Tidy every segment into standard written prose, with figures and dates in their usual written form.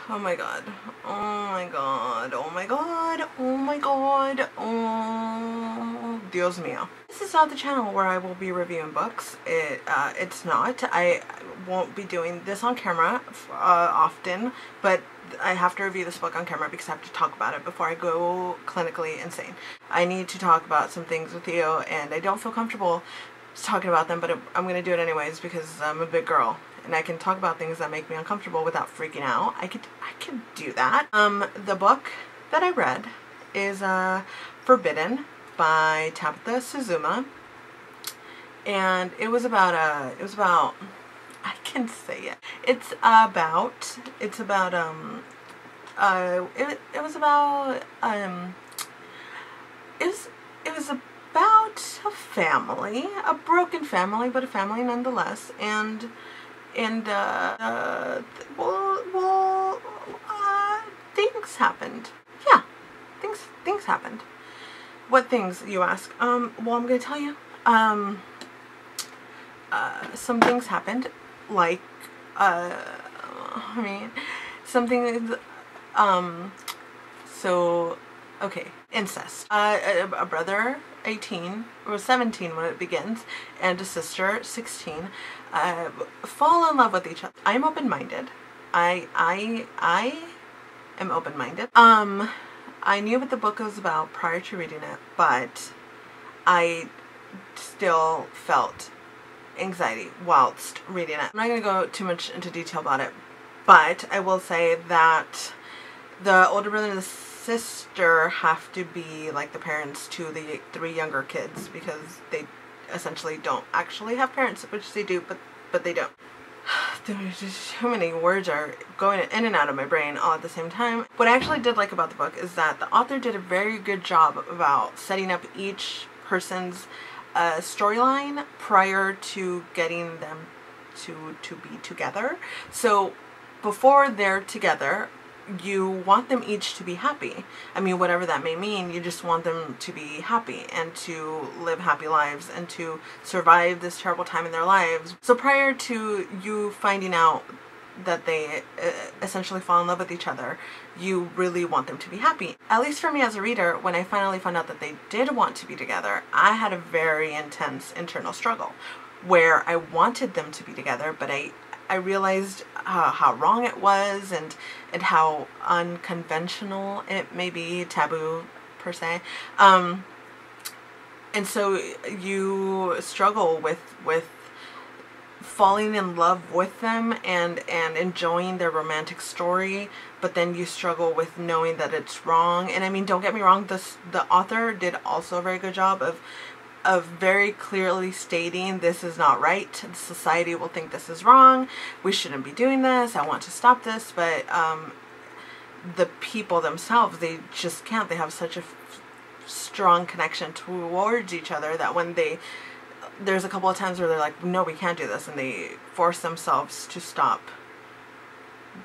Oh my god. Oh my god. Oh my god. Oh my god. Oh, Dios mío. This is not the channel where I will be reviewing books. It's not. I won't be doing this on camera often, but I have to review this book on camera because I have to talk about it before I go clinically insane. I need to talk about some things with you, and I don't feel comfortable talking about them, but I'm going to do it anyways because I'm a big girl and I can talk about things that make me uncomfortable without freaking out. I could do that. The book that I read is Forbidden by Tabitha Suzuma, and it was about I can say it. It was about a family, a broken family, but a family nonetheless, and things happened. Yeah, things happened. What things, you ask? Well, I'm gonna tell you. Some things happened, like, I mean, something, so, okay, incest. A brother, 18, or 17 when it begins, and a sister, 16, fall in love with each other. I'm open-minded. I am open-minded. I knew what the book was about prior to reading it, but I still felt anxiety whilst reading it. I'm not going to go too much into detail about it, but I will say that the older brother and the sister have to be like the parents to the 3 younger kids because they essentially don't actually have parents, which they do, but they don't. There's just too many words are going in and out of my brain all at the same time. What I actually did like about the book is that the author did a very good job about setting up each person's storyline prior to getting them to be together. So before they're together, you want them each to be happy. I mean, whatever that may mean, you just want them to be happy and to live happy lives and to survive this terrible time in their lives. So prior to you finding out that they essentially fall in love with each other, you really want them to be happy. At least for me as a reader, when I finally found out that they did want to be together, I had a very intense internal struggle where I wanted them to be together, but I realized how wrong it was and how unconventional it may be, taboo per se. And so you struggle with falling in love with them and enjoying their romantic story, but then you struggle with knowing that it's wrong. And I mean, don't get me wrong, the author did also a very good job of very clearly stating this is not right, society will think this is wrong, we shouldn't be doing this, I want to stop this, but the people themselves, they just can't. They have such a strong connection towards each other that when there's a couple of times where they're like, no, we can't do this, and they force themselves to stop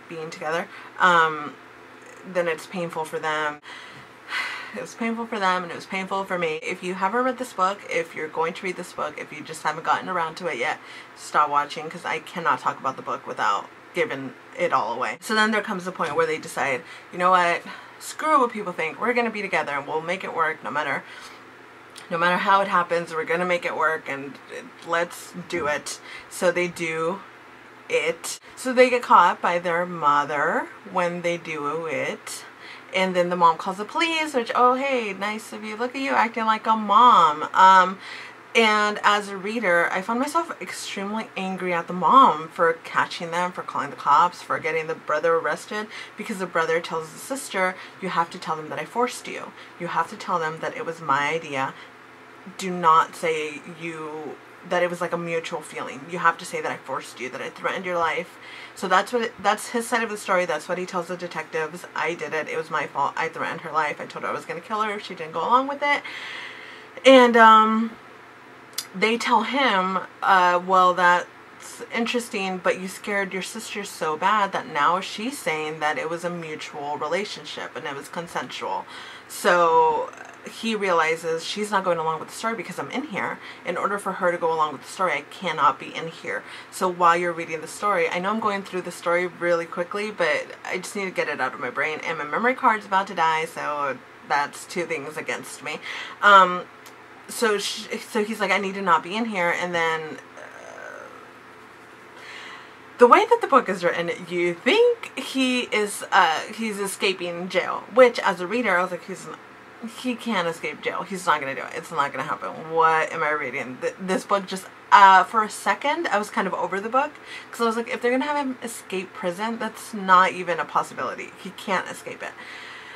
being together, then it's painful for them. It was painful for them and it was painful for me. If you haven't read this book, if you're going to read this book, if you just haven't gotten around to it yet, stop watching because I cannot talk about the book without giving it all away. So then there comes the point where they decide, you know what, screw what people think, we're going to be together and we'll make it work no matter how it happens, we're going to make it work and let's do it. So they do it. So they get caught by their mother when they do it. And then the mom calls the police, which, oh, hey, nice of you. Look at you acting like a mom. And as a reader, I found myself extremely angry at the mom for catching them, for calling the cops, for getting the brother arrested, because the brother tells the sister, you have to tell them that I forced you. You have to tell them that it was my idea. Do not say that it was like a mutual feeling. You have to say that I forced you, that I threatened your life. So that's his side of the story. That's what he tells the detectives. I did it. It was my fault. I threatened her life. I told her I was going to kill her if she didn't go along with it. And they tell him, well, that that's interesting, but you scared your sister so bad that now she's saying that it was a mutual relationship and it was consensual. So he realizes she's not going along with the story because I'm in here. In order for her to go along with the story, I cannot be in here. So while you're reading the story, I know I'm going through the story really quickly, but I just need to get it out of my brain. And my memory card's about to die, so that's two things against me. So he's like, I need to not be in here. And then the way that the book is written, you think he's escaping jail, which as a reader, I was like, he can't escape jail. He's not going to do it. It's not going to happen. What am I reading? This book just, for a second, I was kind of over the book. Because I was like, if they're going to have him escape prison, that's not even a possibility. He can't escape it.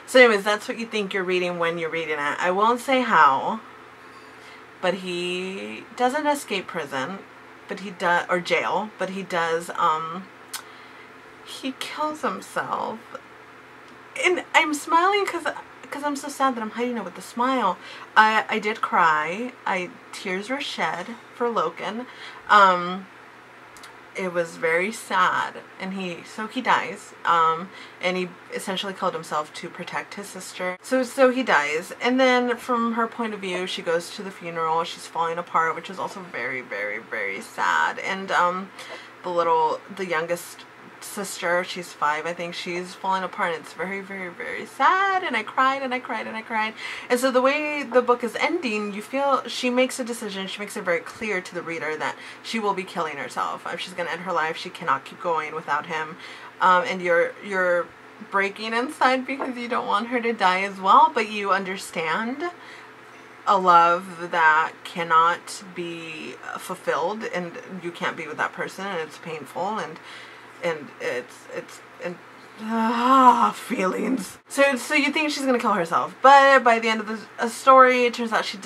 So anyways, that's what you think you're reading when you're reading it. I won't say how, but he doesn't escape prison, but he does, or jail, but he does, he kills himself. And I'm smiling because I'm so sad that I'm hiding it with a smile. I did cry. Tears were shed for Loken. It was very sad, and he dies, and he essentially killed himself to protect his sister. So he dies, and then from her point of view, she goes to the funeral. She's falling apart, which is also very, very, very sad. And the youngest sister, she's 5, I think, she's falling apart, and it's very, very, very sad. And I cried and I cried and I cried. And so the way the book is ending, you feel she makes a decision. She makes it very clear to the reader that she will be killing herself. If she's going to end her life, she cannot keep going without him. And you're breaking inside because you don't want her to die as well, but you understand a love that cannot be fulfilled, and you can't be with that person, and it's painful, and feelings. So you think she's gonna kill herself, but by the end of the story, it turns out she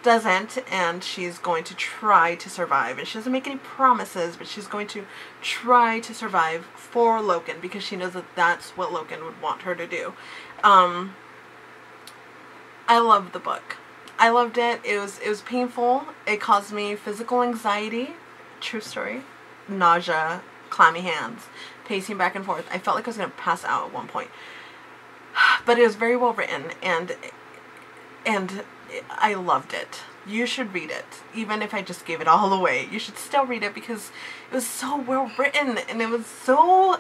doesn't, and she's going to try to survive. And she doesn't make any promises, but she's going to try to survive for Loken because she knows that that's what Loken would want her to do. I loved the book. I loved it. It was painful. It caused me physical anxiety. True story. Nausea. Clammy hands, pacing back and forth. I felt like I was going to pass out at one point. But it was very well written, and I loved it. You should read it. Even if I just gave it all away, you should still read it because it was so well written, and it was so,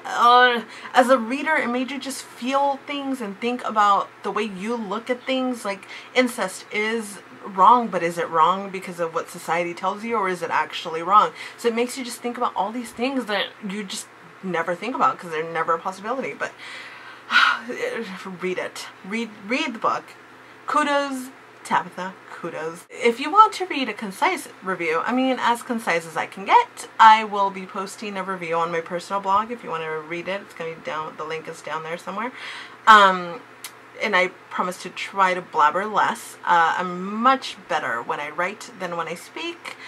as a reader, it made you just feel things and think about the way you look at things. Like, incest is wrong, but is it wrong because of what society tells you, or is it actually wrong? So it makes you just think about all these things that you just never think about because they're never a possibility. But read it. Read the book. Kudos, Tabitha. Kudos. If you want to read a concise review, I mean as concise as I can get, I will be posting a review on my personal blog. If you want to read it, it's going to be down, the link is down there somewhere. And I promise to try to blabber less. I'm much better when I write than when I speak.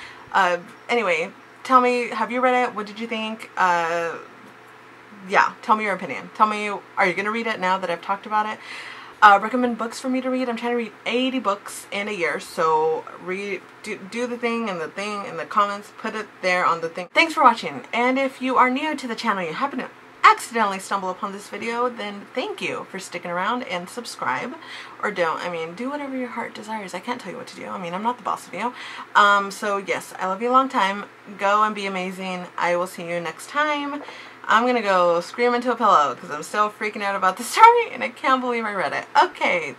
Anyway, tell me, have you read it? What did you think? Yeah, tell me your opinion. Tell me, are you going to read it now that I've talked about it? Recommend books for me to read. I'm trying to read 80 books in a year, so do the thing in the comments, put it there on the thing. Thanks for watching, and if you are new to the channel, you happen to accidentally stumble upon this video, then thank you for sticking around, and subscribe, or don't. I mean, do whatever your heart desires. I can't tell you what to do. I mean, I'm not the boss of you. So yes, I love you a long time. Go and be amazing. I will see you next time. I'm gonna go scream into a pillow because I'm still freaking out about the story and I can't believe I read it. Okay.